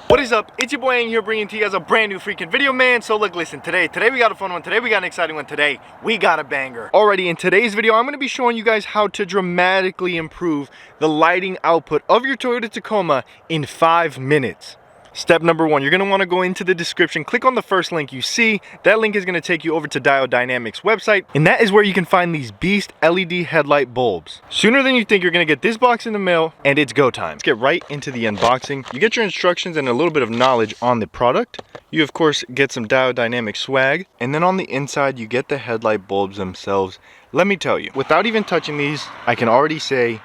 What is up? It's your boy Aing here, bringing to you guys a brand new freaking video, man. So look, listen, today we got a fun one. Today we got an exciting one. Today we got a banger. Alrighty, in today's video, I'm going to be showing you guys how to dramatically improve the lighting output of your Toyota Tacoma in 5 minutes. Step number 1, you're going to want to go into the description, click on the first link you see. That link is going to take you over to Diode Dynamics website, and that is where you can find these beast LED headlight bulbs. Sooner than you think, you're going to get this box in the mail, and it's go time. Let's get right into the unboxing. You get your instructions and a little bit of knowledge on the product. You of course get some Diode Dynamics swag, and then on the inside you get the headlight bulbs themselves. Let me tell you, without even touching these, I can already say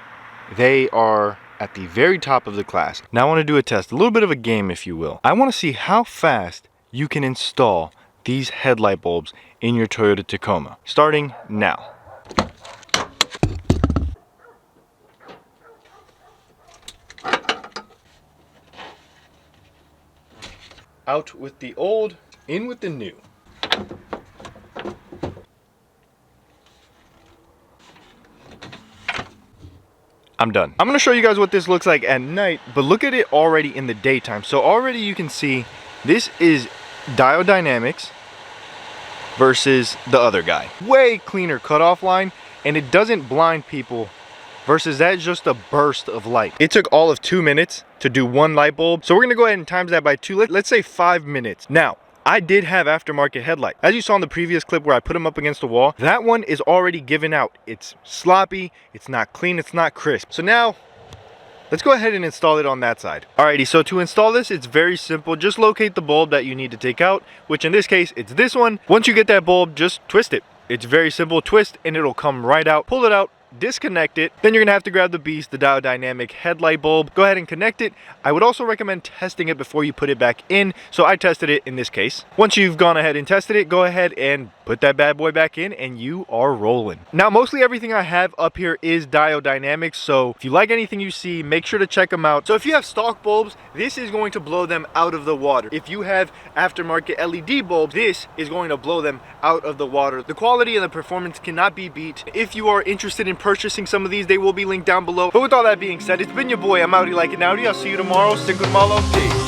they are at the very top of the class. Now I want to do a test, a little bit of a game if you will. I want to see how fast you can install these headlight bulbs in your Toyota Tacoma. Starting now. Out with the old, in with the new. I'm done. I'm gonna show you guys what this looks like at night, but look at it already in the daytime. So already you can see this is Diode Dynamics versus the other guy. Way cleaner cutoff line, and it doesn't blind people versus that's just a burst of light. It took all of 2 minutes to do one light bulb. So we're gonna go ahead and times that by 2. Let's say 5 minutes. Now, I did have aftermarket headlight. As you saw in the previous clip where I put them up against the wall, that one is already given out. It's sloppy, it's not clean, it's not crisp. So now, let's go ahead and install it on that side. Alrighty, so to install this, it's very simple. Just locate the bulb that you need to take out, which in this case, it's this one. Once you get that bulb, just twist it. It's very simple, twist, and it'll come right out. Pull it out, disconnect it, then you're gonna have to grab the beast, the Diode Dynamic headlight bulb. Go ahead and connect it. I would also recommend testing it before you put it back in, so I tested it in this case. Once you've gone ahead and tested it, go ahead and put that bad boy back in and you are rolling. Now mostly everything I have up here is Diode Dynamics, so if you like anything you see, make sure to check them out. So if you have stock bulbs, this is going to blow them out of the water. If you have aftermarket LED bulbs, this is going to blow them out of the water. The quality and the performance cannot be beat. If you are interested in purchasing some of these, they will be linked down below. But with all that being said, it's been your boy, I'm outie like an Audi. I'll see you tomorrow. Stick with Malo. Peace.